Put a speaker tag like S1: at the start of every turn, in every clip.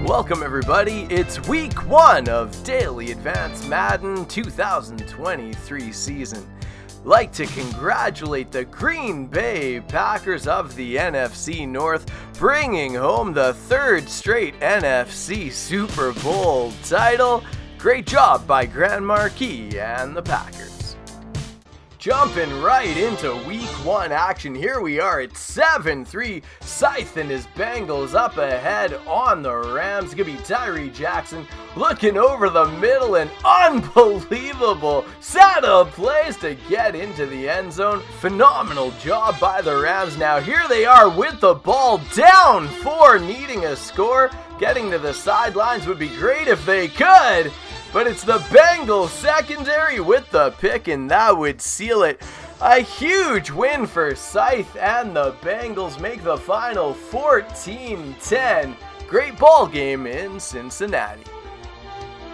S1: Welcome everybody, it's week 1 of Daily Advance Madden 2023 season. Like to congratulate the Green Bay Packers of the NFC North, bringing home the 3rd straight NFC Super Bowl title. Great job by Grand Marquis and the Packers. Jumping right into week 1 action, here we are at 7-3. Scythe and his Bengals up ahead on the Rams. It's going to be Tyree Jackson looking over the middle, an unbelievable set of plays to get into the end zone. Phenomenal job by the Rams. Now here they are with the ball down 4, needing a score. Getting to the sidelines would be great if they could. But it's the Bengals secondary with the pick, and that would seal it. A huge win for Scythe, and the Bengals make the final 14-10. Great ball game in Cincinnati.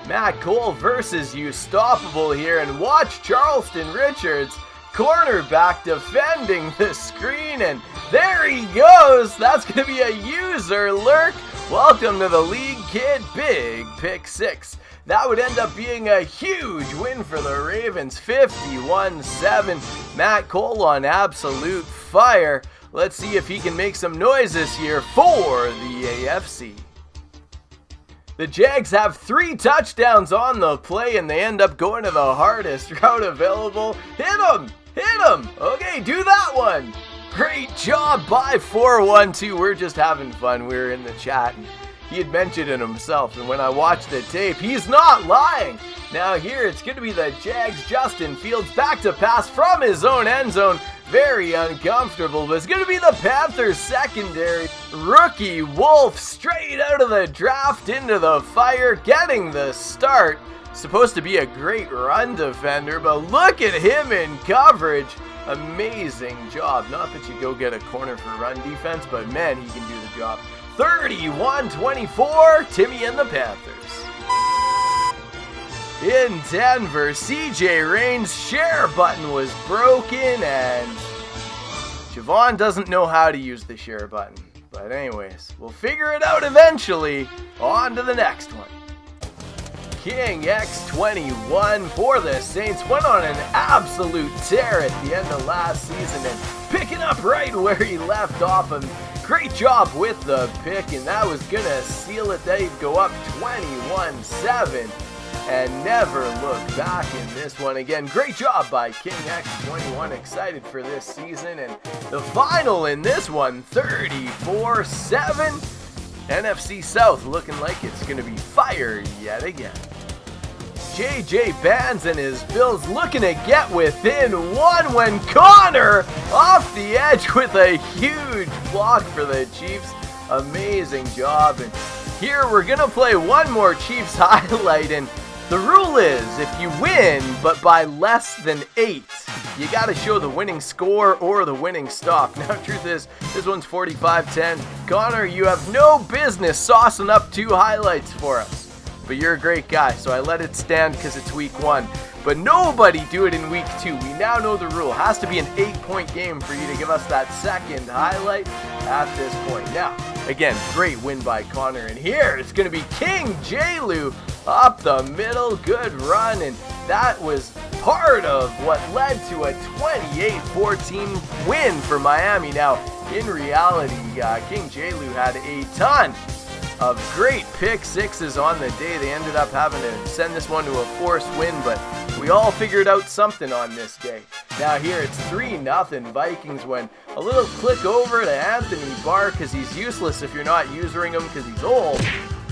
S1: Matt Cole versus Unstoppable here, and watch Charleston Richards, cornerback, defending the screen, and there he goes. That's going to be a user lurk. Welcome to the league, kid. Big pick 6. That would end up being a huge win for the Ravens, 51-7. Matt Cole on absolute fire. Let's see if he can make some noise this year for the AFC. The Jags have 3 touchdowns on the play, and they end up going to the hardest route available. Hit him! Hit him! Okay, do that one! Great job by 412. We're just having fun. We were in the chat, and he had mentioned it himself, and when I watched the tape, he's not lying. Now here, it's going to be the Jags. Justin Fields back to pass from his own end zone. Very uncomfortable, but it's going to be the Panthers secondary. Rookie Wolf straight out of the draft into the fire, getting the start. Supposed to be a great run defender, but look at him in coverage. Amazing job. Not that you go get a corner for run defense, but man, he can do the job. 31-24, Timmy and the Panthers. In Denver, CJ Rain's share button was broken, and Javon doesn't know how to use the share button. But anyways, we'll figure it out eventually. On to the next one. King X21 for the Saints went on an absolute tear at the end of last season and picking up right where he left off. And great job with the pick, and that was going to seal it. They'd go up 21-7 and never look back in this one again. Great job by King X21. Excited for this season. And the final in this one, 34-7. NFC South looking like it's going to be fire yet again. JJ Bands and his Bills looking to get within 1 when Connor off the edge with a huge block for the Chiefs. Amazing job. And here we're going to play one more Chiefs highlight, and the rule is if you win but by less than 8, you got to show the winning score or the winning stop. Now, truth is, this one's 45-10. Connor, you have no business saucing up 2 highlights for us. But you're a great guy, so I let it stand because it's week 1. But nobody do it in week 2. We now know the rule. It has to be an 8-point game for you to give us that second highlight at this point. Now, again, great win by Connor. And here it's going to be King J-Lou up the middle. Good run, and that was part of what led to a 28-14 win for Miami. Now, in reality, King J-Lou had a ton of great pick 6s on the day. They ended up having to send this one to a forced win, but we all figured out something on this day. Now here it's 3-0 Vikings when a little click over to Anthony Barr because he's useless if you're not using him because he's old.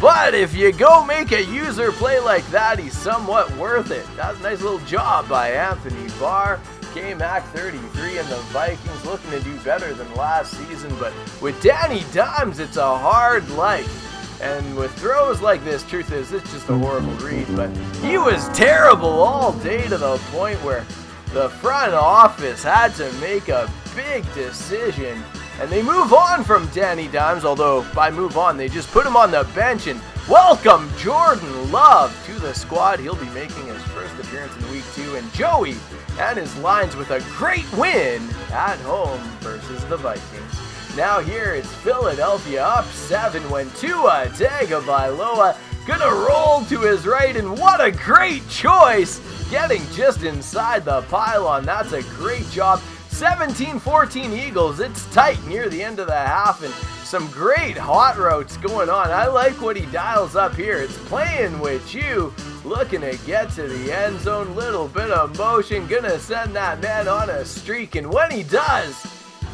S1: But if you go make a user play like that, he's somewhat worth it. That's a nice little job by Anthony Barr. Kmac 33 and the Vikings looking to do better than last season, but with Danny Dimes, it's a hard life. And with throws like this, truth is, it's just a horrible read, but he was terrible all day to the point where the front office had to make a big decision. And they move on from Danny Dimes, although by move on, they just put him on the bench and welcome Jordan Love to the squad. He'll be making his first appearance in week 2, and Joey and his Lions with a great win at home versus the Vikings. Now here it's Philadelphia up 7 when Tua Tagovailoa gonna roll to his right, and what a great choice! Getting just inside the pylon, that's a great job. 17-14 Eagles, it's tight near the end of the half, and some great hot routes going on. I like what he dials up here. It's playing with you, looking to get to the end zone, little bit of motion, gonna send that man on a streak, and when he does,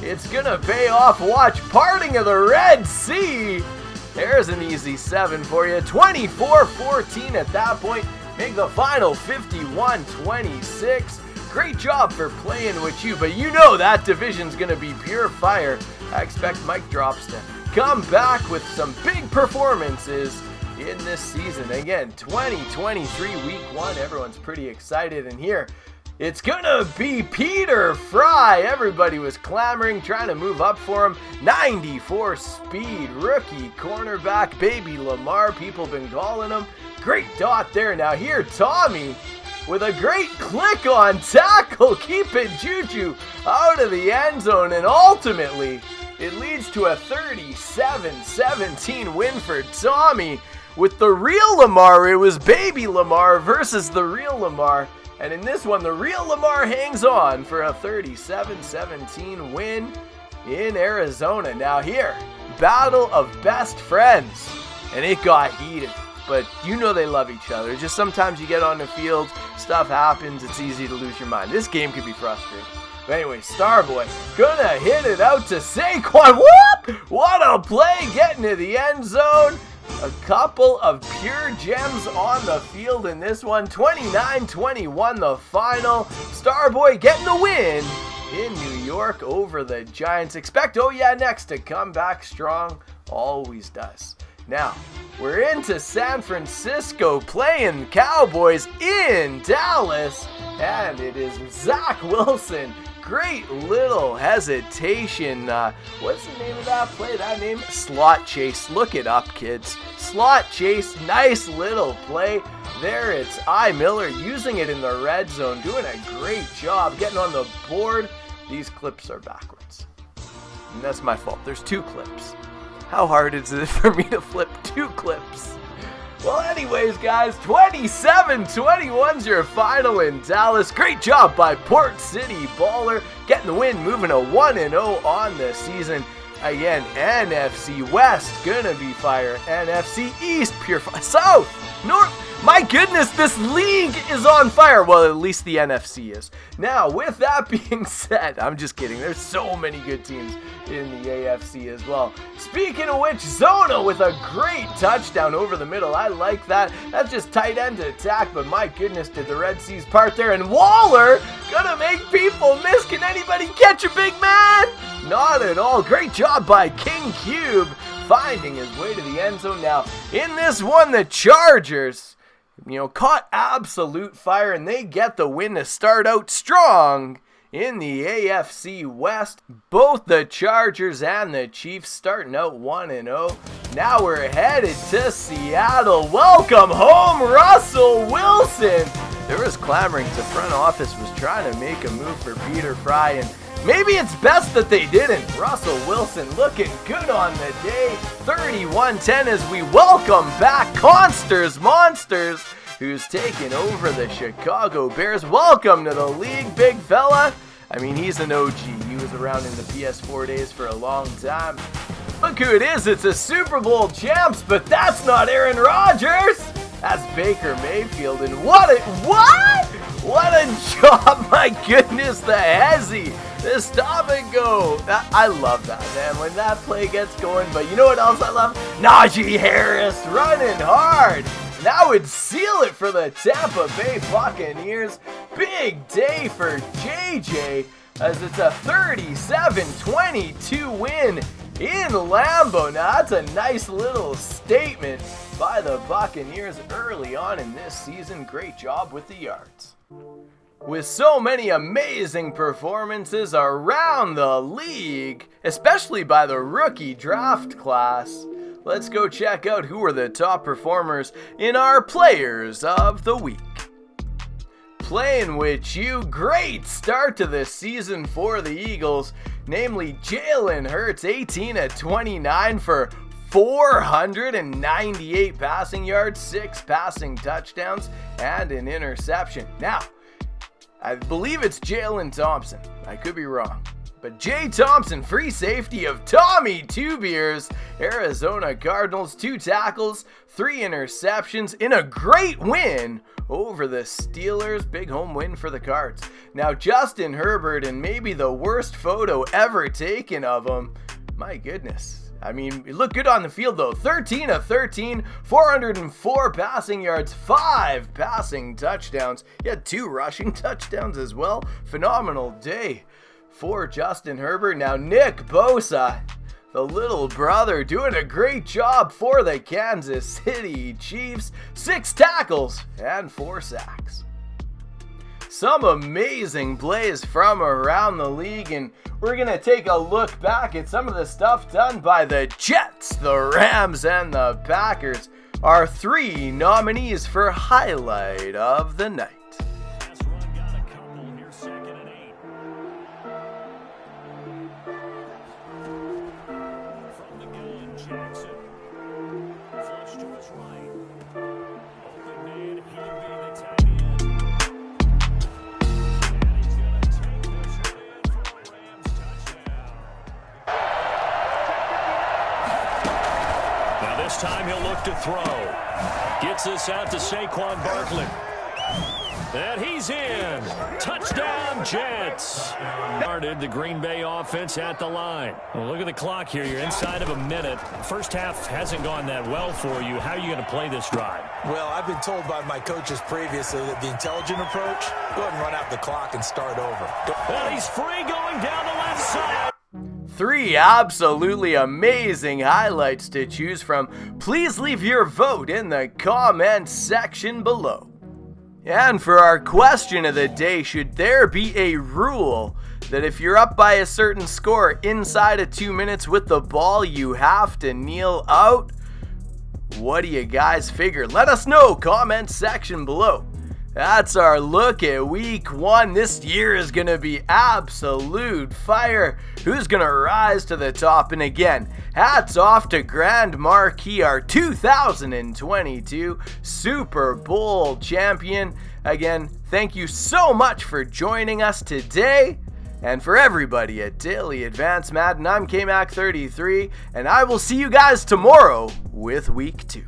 S1: it's gonna pay off. Watch, parting of the Red Sea. There's an easy 7 for you. 24-14 at that point. Make the final 51-26. Great job for playing with you, but you know that division's gonna be pure fire. I expect Mike Drops to come back with some big performances in this season. Again, 2023 week 1, everyone's pretty excited, and here it's gonna be Peter Fry. Everybody was clamoring, trying to move up for him. 94 speed, rookie cornerback, baby Lamar, people been calling him. Great dot there. Now here, Tommy with a great click on tackle, keeping Juju out of the end zone, and ultimately it leads to a 37-17 win for Tommy. With the real Lamar, it was baby Lamar versus the real Lamar, and in this one, the real Lamar hangs on for a 37-17 win in Arizona. Now here, battle of best friends, and it got heated. But you know they love each other. Just sometimes you get on the field, stuff happens, it's easy to lose your mind. This game can be frustrating. But anyway, Starboy gonna hit it out to Saquon. Whoop! What a play, getting to the end zone. A couple of pure gems on the field in this one. 29-21 the final. Starboy getting the win in New York over the Giants. Expect Oh Yeah Next to come back strong. Always does. Now, we're into San Francisco playing Cowboys in Dallas, and it is Zach Wilson. Great little hesitation. What's the name of that play? That name? Slot chase. Look it up, kids. Slot chase. Nice little play. There it's Miller using it in the red zone. Doing a great job getting on the board. These clips are backwards. And that's my fault. There's 2 clips. How hard is it for me to flip 2 clips? Well, anyways, guys, 27-21's your final in Dallas. Great job by Port City Baller, getting the win, moving a 1-0 on the season. Again, NFC West, gonna be fire. NFC East, pure fire. South, North. My goodness, this league is on fire. Well, at least the NFC is. Now, with that being said, I'm just kidding. There's so many good teams in the AFC as well. Speaking of which, Zona with a great touchdown over the middle. I like that. That's just tight end attack, but my goodness, did the Red Seas part there. And Waller gonna make people miss. Can anybody catch a big man? Not at all. Great job by King Cube, finding his way to the end zone. Now, in this one, the Chargers, caught absolute fire, and they get the win to start out strong in the AFC West. Both the Chargers and the Chiefs starting out 1-0. Now we're headed to Seattle. Welcome home, Russell Wilson. There was clamoring. The front office was trying to make a move for Peter Fry, and maybe it's best that they didn't. Russell Wilson looking good on the day. 31-10 as we welcome back Consters Monsters, who's taking over the Chicago Bears. Welcome to the league, big fella. I mean, he's an OG. He was around in the PS4 days for a long time. Look who it is. It's a Super Bowl champs, but that's not Aaron Rodgers. That's Baker Mayfield. And what a job. My goodness, the hezzy. The stop and go. I love that, man, when that play gets going. But you know what else I love? Najee Harris running hard. That would seal it for the Tampa Bay Buccaneers. Big day for JJ, as it's a 37-22 win in Lambeau. Now that's a nice little statement by the Buccaneers early on in this season. Great job with the yards. With so many amazing performances around the league, especially by the rookie draft class, let's go check out who are the top performers in our Players of the Week. Playing with you, great start to the season for the Eagles. namely Jalen Hurts, 18-29 for 498 passing yards, 6 passing touchdowns, and an interception. Now, I believe it's Jalen Thompson. I could be wrong. But Jay Thompson, free safety of Tommy Two Beers, Arizona Cardinals, 2 tackles, 3 interceptions in a great win over the Steelers. Big home win for the Cards. Now, Justin Herbert, and maybe the worst photo ever taken of him. My goodness. I mean, it looked good on the field, though. 13-13, 404 passing yards, 5 passing touchdowns. He had 2 rushing touchdowns as well. Phenomenal day for Justin Herbert. Now, Nick Bosa, the little brother, doing a great job for the Kansas City Chiefs. 6 tackles and 4 sacks. Some amazing plays from around the league, and we're going to take a look back at some of the stuff done by the Jets, the Rams, and the Packers. Our 3 nominees for highlight of the night.
S2: This time he'll look to throw. Gets this out to Saquon Barkley. And he's in. Touchdown, Jets. Started the Green Bay offense at the line. Well, look at the clock here. You're inside of a minute. First half hasn't gone that well for you. How are you going to play this drive?
S3: Well, I've been told by my coaches previously that the intelligent approach, go ahead and run out the clock and start over.
S2: Well, he's free going down the left side.
S1: 3 absolutely amazing highlights to choose from. Please leave your vote in the comment section below. And for our question of the day, should there be a rule that if you're up by a certain score inside of 2 minutes with the ball, you have to kneel out? What do you guys figure? Let us know, comment section below. That's our look at week 1. This year is going to be absolute fire. Who's going to rise to the top? And again, hats off to Grand Marquis, our 2022 Super Bowl champion. Again, thank you so much for joining us today. And for everybody at Daily Advance Madden, I'm Kmac 33, and I will see you guys tomorrow with week 2.